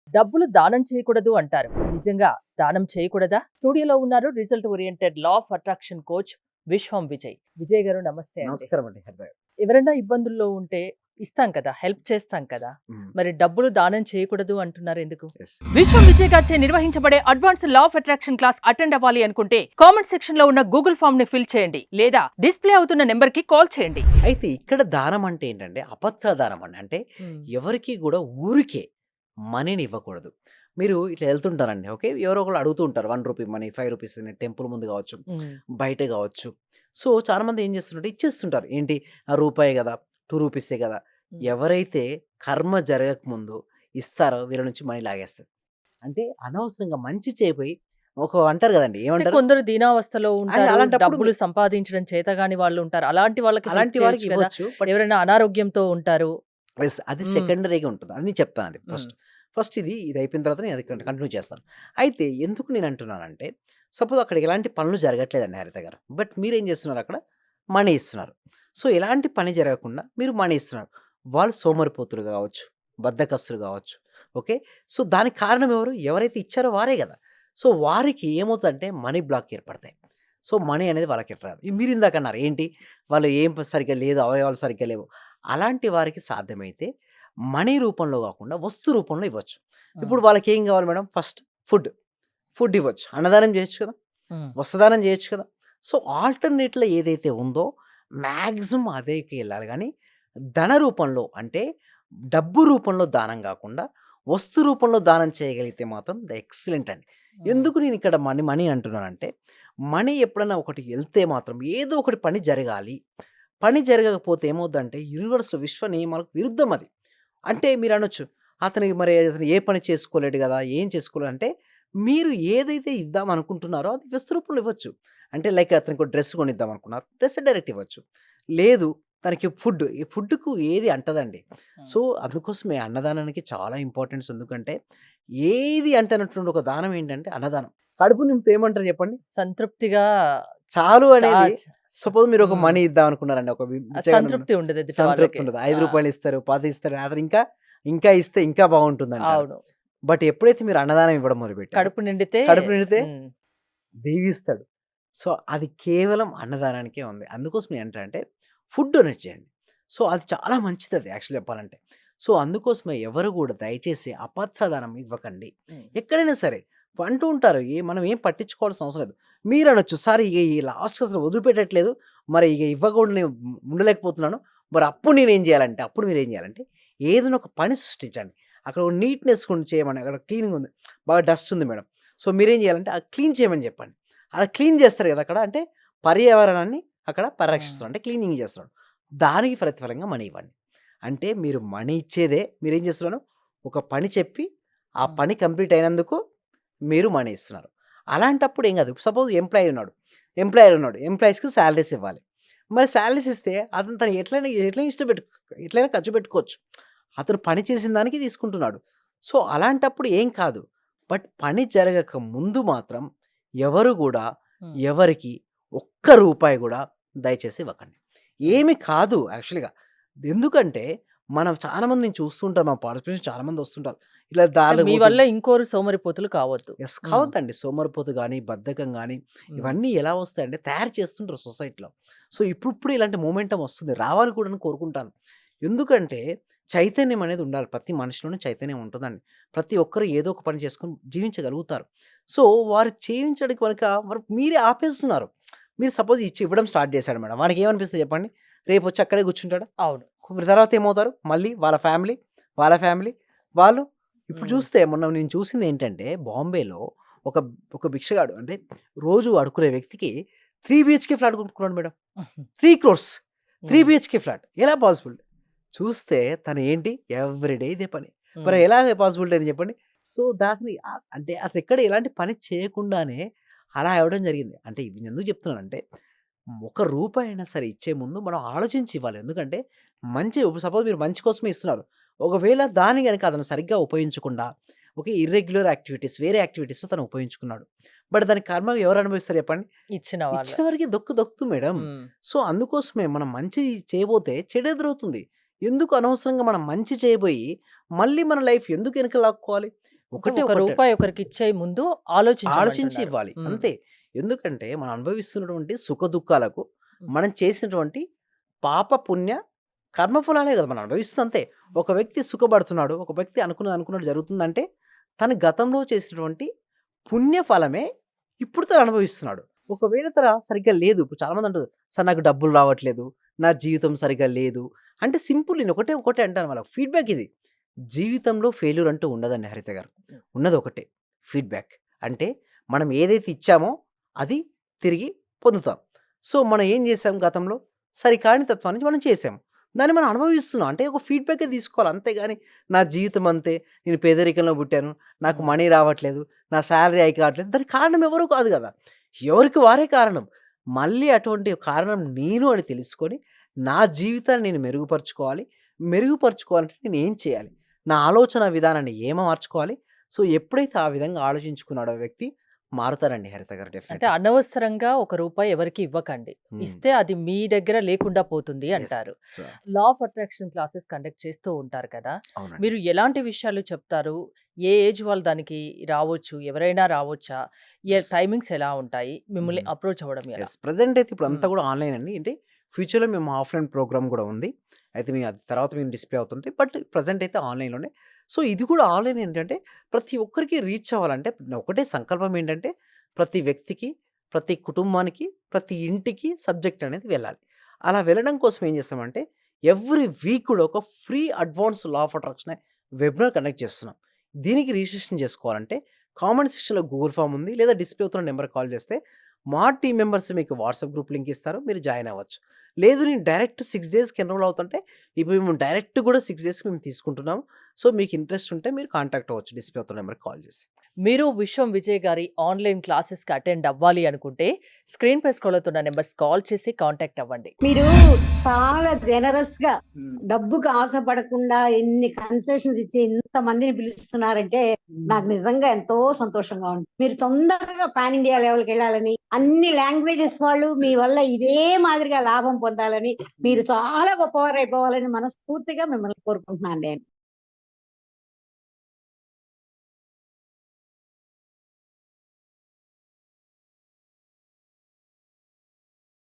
డబ్బులు దానం చేయకూడదు అంటారు. నిజంగా దానం చేయకూడదా? స్టూడియోలో ఉన్నారు result oriented law of attraction coach విశ్వం విజయ్. విజయ్ గారు నమస్తే అండి. నమస్కారం అండి. హృదయ ఎవరైనా ఇబ్బందుల్లో ఉంటే ఇస్తాం కదా, హెల్ప్ చేస్తాం కదా. హ్మ్. మరి డబ్బులు దానం చేయకూడదు అంటున్నారు ఎందుకు? యెస్. విశ్వం విజయ్ గారిచే నిర్వహించబడే advance law of attraction class attend అవ్వాలి అనుకుంటే కామెంట్ సెక్షన్ లో ఉన్న గూగుల్ ఫామ్ ని ఫిల్ చేయండి లేదా డిస్ప్లే అవుతున్న నెంబర్ కి కాల్ చేయండి. అయితే ఇక్కడ దానం అంటే ఏంటంటే అపత్ర దానం అండి. అంటే హ్మ్. ఎవరికీ గూడా ఊరికే మనీని ఇవ్వకూడదు. మీరు ఇట్లా ఎళ్తుంటారండి. ఓకే. ఎవరో ఒకళ్ళు అడుగుతూ ఉంటారు. రూ. 1 మనీ, రూ. 5 అని టెంపుల్ ముందు గావచ్చు, హ్మ్. బయట గావచ్చు. సో, చాలామంది ఏం చేస్తుంటారు ఇచ్చేస్తుంటారు. ఏంటి రూపాయే గదా! రూ. 2 గదా! హ్మ్. ఎవరైతే కర్మ జరగకముందు ఇస్తారో వీళ్ళ నుంచి మనీ లాగేస్తారు. అంటే అనవసరంగా మంచి చేయబోయి అంటారు గదండీ! అంటే ఏమంటారు? కొందరు దీనావస్థలో ఉంటారు. అలాంటప్పుడు డబ్బులు సంపాదించడం చేతగాని వాళ్ళు ఉంటారు. అలాంటి వాళ్ళకి హెల్ప్ అలాంటి వారికి చేయొచ్చు కదా! ఇవ్వచ్చు. బట్ ఎవరైనా అనారోగ్యంతో ఉంటారు. యెస్. అది హ్మ్. సెకండరీగా ఉంటది. అని చెప్తానది హ్మ్. ఫస్ట్. ఫస్ట్ ఇది అయిపోయిన తర్వాత నేను అది కంటిన్యూ చేస్తాను. అయితే ఎందుకు నేనంటున్నానంటే, సపోజ్ అక్కడ ఎలాంటి పనులు జరగట్లేదండి హరిత గారు. బట్ మీరేం చేస్తున్నారు అక్కడ? మనీ ఇస్తున్నారు. సో, ఎలాంటి పని జరగకుండా మీరు మనీ ఇస్తున్నారు. వాళ్ళు సోమరిపోతులు గావచ్చు, బద్ధకస్తులు గావచ్చు. ఓకే. సో, దానికి కారణం ఎవరు? ఎవరైతే ఇచ్చారో వారే గదా! సో, వారికి ఏమవుతదంటే మనీ బ్లాక్ ఏర్పడతాయి. సో, మనీ అనేది వాళ్ళకి రాదు. మీరిందాక అన్నారు ఏంటి? వాళ్ళు ఏం సరిగ్గా లేదు, అవయవాలు సరిగ్గా లేవు. అలాంటి వారికి సాధ్యమైతే మనీ రూపంలో గాకుండా వస్తు రూపంలో ఇవ్వచ్చు. హ్మ్. ఇప్పుడు వాళ్ళకేం గావాలి మేడం? First food. ఫుడ్ ఇవ్వచ్చు. అన్నదానం జేయొచ్చు కదా! హ్మ్. వస్త్రదానం జేయొచ్చు కదా! సో, ఆల్టర్‌నేట్‌లో ఏదైతే ఉందో మాక్సిమం అదేకెళ్ళాలి గానీ, ధన రూపంలో అంటే డబ్బు రూపంలో దానం గాకుండా, వస్తు రూపంలో దానం చేయగలిగితే మాత్రం ఎక్సలెంట్ అండి. హ్మ్. ఎందుకు నేనిక్కడ మనీ అంటున్నానంటే, మనీ ఎప్పుడన్నా ఒకటి ఎళ్తే మాత్రం ఏదో ఒకటి పని జరగాలి. పని జరగకపోతే ఏమవుద్దంటే యూనివర్స్‌లో విశ్వ నియమాలకు విరుద్ధం అది. అంటే మీరనొచ్చు, అతను ఏ పని చేసుకోలేడు గదా! ఏం చేసుకోలేడు అంటే, మీరు ఏదైతే ఇద్దాం అనుకుంటున్నారో అది వస్తు రూపంలో ఇవ్వచ్చు. అంటే లైక్ అతనికి ఒక డ్రెస్ కొనిద్దాం అనుకున్నారు. డ్రెస్ డైరెక్ట్ ఇవ్వచ్చు. లేదు తనకి ఈ ఫుడ్‌కు ఏది అంటదండి. హ్మ్. సో, అందుకోసమే అన్నదానానికి చాలా ఇంపార్టెన్స్ ఎందుకంటే, ఏది అంటనటువంటి ఒక దానం ఏంటంటే అన్నదానం. కడుపు నింపితే ఏమంటారు చెప్పండి? సంతృప్తిగా చాలు చా అనేది చ సపోజ్ మీరు ఒక హ్మ్. మనీ ఇద్దాం అనుకున్నారండి. ఒక బిచ్చగాడున్నాడు. సంతృప్తి ఉండదు ఎదుటి సంతృప్తి వాళ్ళకి. ఉండదు. ఆ! రూ. 5 ఇస్తారు, 10 ఇస్తారు. అతను ఇంకా ఇస్తే ఇంకా బావుంటుందంటారు. అవును. బట్ ఎప్పుడైతే మీరు అన్నదానం ఇవ్వడం మొదలుపెట్టారో, కడుపు నిండితే కడుపు నిండితే హ్మ్. దీవిస్తాడు. సో, అది కేవలం అన్నదానానికే ఉంది. అందుకోసం ఏంటంటే ఫుడ్ డొనేట్ చేయండి. సో, అది చాలా మంచిదది యాక్చువల్లీ చెప్పాలంటే. సో, అందుకోసమే ఎవరు గూడా దయచేసి అపత్రదానం ఇవ్వకండి. హ్మ్. ఎక్కడైనా సరే అంటూ ఉంటారు. మనం ఏం పట్టించుకోవాల్సిన అవసరం లేదు. మీరనొచ్చు, "సార్ ఇగ ఈ లాస్ట్‌కి అసలు వదిలిపెట్టట్లేదు. మరి ఇగ ఇవ్వకుండా నేను ఉండలేకపోతున్నాను. మరి అప్పుడు నేనేం జేయాలంటే" అప్పుడు మీరేం జేయాలంటే ఏదైనా ఒక పని సృష్టించండి. అక్కడ ఒక నీట్‌నెస్ చేయమని అక్కడ క్లీనింగ్ ఉంది. బాగా డస్ట్ ఉంది మేడం. సో, మీరేం జేయాలంటే క్లీన్ చేయమని జెప్పండి. అలా క్లీన్ జేస్తారు గదా! అక్కడ. అంటే పర్యావరణాన్ని అక్కడ హ్మ్. పరిరక్షిస్తున్నాడు. అంటే క్లీనింగ్ జేస్తున్నాడు. దానికి ప్రతిఫలంగా మనీ ఇవ్వండి. అంటే మీరు మనీ ఇచ్చేదే మీరేం జేస్తున్నారు? ఒక పని చెప్పి, ఆ హ్మ్. పని కంప్లీట్ అయినందుకు మీరు మనీ ఇస్తున్నారు. అలాంటప్పుడు ఏం గాదు. సపోజ్ ఎంప్లాయర్ ఉన్నాడు. ఎంప్లాయీస్‌కి సాలరీస్ ఇవ్వాలి. మరి సాలరీస్ ఇస్తే తను ఎట్లైనా ఎట్లైనా ఖర్చు పెట్టుకోవచ్చు. అతను పని చేసిన దానికి తీసుకుంటున్నాడు. సో, అలాంటప్పుడు ఏం కాదు. బట్ పని జరగక ముందు మాత్రం ఎవరు గూడా హ్మ్. ఎవరికీ ఒక్క రూపాయి గూడా దయచేసి ఇవ్వకండి. హ్మ్. ఏమి కాదు యాక్చువల్‌గా. ఎందుకంటే మనం చాలా మందిని చూస్తుంటాం. మా పార్టిసిపేషన్ చాలా మంది వస్తుంటారు. ఇలా అంటే దారిలో మీ పోతూ వల్ల ఇంకోరు సోమరిపోతులు కావద్దు. హ్మ్. కావద్దండి. సోమరిపోతు గాని, బద్ధకం గాని హ్మ్. ఇవన్నీ ఎలా వస్తాయంటే తయారు చేస్తుంటారు సొసైటీలో. సో, ఇప్పుడిప్పుడు ఇలాంటి మొమెంటమ్ వస్తుంది. రావాలి కూడాను కోరుకుంటాను. ఎందుకంటే చైతన్యం అనేది ఉండాలి. ప్రతి మనిషిలోనూ చైతన్యం ఉంటదండి. ప్రతి ఒక్కరు ఏదో ఒక పని చేసుకొని జీవించగలుగుతారు. సో, వారు చేయించడానికి మరి మీరే ఆపేస్తున్నారు. మీరు సపోజ్ ఇవ్వడం స్టార్ట్ చేశాడు మేడం. వాడికేమనిపిస్తది చెప్పండి? రేపొచ్చి అక్కడే కూర్చుంటాడా? అవును. తర్వాత ఏమవుతారు? మళ్ళీ వాళ్ళ ఫ్యామిలీ వాళ్ళు ఇప్పుడు హ్మ్. చూస్తే మొన్న నేను చూసిందేంటంటే బాంబేలో ఒక ఒక భిక్షగాడు అంటే రోజు అడుక్కునే వ్యక్తికి 3 బీహెచ్‌కే ఫ్లాట్ కొనుక్కున్నాడు మేడం. 3,00,00,000 3 హ్మ్. BHK flat. ఎలా పాసిబుల్? చూస్తే తను ఏంటి ఎవ్రీడే ఇదే పని. మరి హ్మ్. ఎలా పాసిబిలిటీ అని చెప్పండి? సో, దాన్ని అంటే అతనెక్కడ ఎలాంటి పని చేయకుండానే అలా ఇవ్వడం జరిగింది. అంటే ఇవి నేనెందుకు చెప్తున్నానంటే ఒక రూపాయైనా సరే ఇచ్చే ముందు మనం ఆలోచించి ఇవ్వాలి. ఎందుకంటే సపోజ్ మీరు మంచి కోసమే ఇస్తున్నారు. ఒకవేళ దాన్ని గనక అతను సరిగ్గా ఉపయోగించకుండా ఇర్రెగ్యులర్ యాక్టివిటీస్ వేరే యాక్టివిటీస్‌లో తను ఉపయోగించుకున్నాడు. బట్ దాని కర్మ ఎవరు అనుభవిస్తారు చెప్పండి? ఇచ్చిన వాళ్ళే. ఇచ్చిన వారికి దక్కుతుంది మేడం. హ్మ్. సో, అందుకోసమే మనం మంచి చేయబోతే చెడు ఎదురవుతుంది. ఎందుకు అనవసరంగా మనం మంచి చేయబోయి, మళ్ళీ మన లైఫ్ ఎందుకు వెనక్కి లాక్కోవాలి? అంటే ఒకటే ఒక ఒకటే రూపాయి ఒకరికిచ్చే ముందు ఆలోచించి ఆలోచించమంటున్నారు. ఇవ్వాలి. హ్మ్. అంతే. ఎందుకంటే మనం అనుభవిస్తున్నటువంటి సుఖదుఖాలకు హ్మ్. మనం చేసినటువంటి పాప, పుణ్య, కర్మ ఫలాలే గదా! మనం అనుభవిస్తుంది అంతే. ఒక వ్యక్తి సుఖపడుతున్నాడు. ఒక వ్యక్తి అనుకున్నది జరుగుతుందంటే తను గతంలో చేసినటువంటి పుణ్య ఫలమే ఇప్పుడు తను అనుభవిస్తున్నాడు. ఒకవేళ సరిగ్గా లేదు. ఇప్పుడు చాలామంది అంటారు, "సార్ నాకు డబ్బులు రావట్లేదు. నా జీవితం సరిగ్గా లేదు." అంటే సింపుల్ నేను ఒకటే అంటాను వాళ్ళకి ఫీడ్‌బ్యాక్ ఇది. జీవితంలో ఫెయిల్యూర్ అంటూ ఉండదండి హరిత గారు. హ్మ్. ఉన్నది ఒకటే ఫీడ్‌బ్యాక్. అంటే మనం ఏదైతే ఇచ్చామో అది తిరిగి పొందుతాం. సో, మనం ఏం చేసాం గతంలో? సరికాని తత్వాన్ని మనం చేసాం. దాన్ని మనం అనుభవిస్తున్నాం. అంటే ఒక ఫీడ్‌బ్యాకే తీసుకోవాలి. అంతేగాని నా జీవితం అంతే. నేను పేదరికంలో పుట్టాను. నాకు హ్మ్. మనీ రావట్లేదు. నా సాలరీ హైక్ కావట్లేదు. దానికి కారణం ఎవరు కాదు గదా! ఎవరికి వారే కారణం. మళ్ళీ అటువంటి కారణం నేను అని తెలుసుకొని, నా జీవితాన్ని నేను మెరుగుపరుచుకోవాలి. మెరుగుపరుచుకోవాలంటే నేను ఏం చేయాలి? నా ఆలోచన విధానాన్ని మార్చుకోవాలి? సో, ఎప్పుడైతే ఆ విధంగా ఆలోచించుకున్నాడో ఆ వ్యక్తి మారుతారండి హరిత గారు అంటే డెఫినెట్‌గా. అనవసరంగా ఒక రూపాయి ఎవరికీ ఇవ్వకండి. హ్మ్. ఇస్తే అది మీ దగ్గర లేకుండా పోతుంది యెస్. అంటారు. So law of attraction classes conduct చేస్తూ ఉంటారు కదా! అవునండి. మీరు ఎలాంటి విషయాలు చెప్తారు? ఏ ఏజ్ వాళ్ళు దానికి రావచ్చు? ఎవరైనా రావచ్చా? యెస్. టైమింగ్స్ ఎలా ఉంటాయి? మిమ్మల్ని హుహు. అప్రోచ్ అవ్వడం ఎలా? యెస్. ప్రెజెంట్ అయితే ఇప్పుడంతా హ్మ్. గూడా ఆన్‌లైన్ అండి. అంటే ఫ్యూచర్‌లో మేము ఆఫ్‌లైన్ ప్రోగ్రామ్ గూడా ఉంది. అయితే అది తర్వాత మేము డిస్‌ప్లే అవుతుంటాయి. బట్ ప్రెజెంట్ అయితే ఆన్‌లైన్‌లోనే. సో, ఇది కూడా ఆన్‌లైన్ ఏంటంటే ప్రతి ఒక్కరికి రీచ్ అవ్వాలంటే ఒకటే సంకల్పం ఏంటంటే ప్రతి వ్యక్తికి, ప్రతి కుటుంబానికి, ప్రతి ఇంటికి సబ్జెక్ట్ అనేది వెళ్ళాలి. అలా వెళ్ళడం కోసం ఏం చేస్తామంటే ఎవ్రీ వీక్ కూడా ఒక free advance law of attraction webinar conduct చేస్తున్నాం. దీనికి రిజిస్ట్రేషన్ చేసుకోవాలంటే కామెంట్ సెక్షన్‌లో గూగుల్ ఫార్మ్ ఉంది. లేదా డిస్‌ప్లే అవుతున్న నంబర్‌కి కాల్ చేస్తే మా టీమ్ మెంబర్స్ మీకు వాట్సాప్ గ్రూప్ లింక్ ఇస్తారు. మీరు జాయిన్ అవ్వచ్చు. లేదు నేను డైరెక్ట్ 6 డేస్‌కి ఎన్రోల్ అవుతుంటే, ఇప్పుడు మేము డైరెక్ట్ కూడా 6 డేస్‌కి మేము తీసుకుంటున్నాము. సో, మీకు ఇంట్రెస్ట్ ఉంటే మీరు కాంటాక్ట్ అవ్వచ్చు డిస్‌ప్లే అవుతున్న నంబర్‌కి కాల్ చేసి. మీరు విశ్వం విజయ్ గారి ఆన్‌లైన్ క్లాసెస్‌కి అటెండ్ అవ్వాలి అనుకుంటే స్క్రీన్‌పై స్క్రోల్ అవుతున్న నంబర్స్ కాల్ చేసి కాంటాక్ట్ అవ్వండి. మీరు చాలా జనరస్‌గా హ్మ్. డబ్బుకి ఆశపడకుండా ఎన్ని కన్సెషన్స్ ఇచ్చి ఇంతమందిని పిలుస్తున్నారంటే నాకు నిజంగా ఎంతో సంతోషంగా ఉంది. మీరు తొందరగా పాన్ ఇండియా లెవెల్‌కెళ్ళాలని, అన్ని లాంగ్వేజెస్ వాళ్ళు మీ వల్ల ఇదే మాదిరిగా లాభం పొందాలని, మీరు చాలా గొప్పవారైపోవాలని మనస్ఫూర్తిగా మిమ్మల్ని కోరుకుంటున్నాను నేను.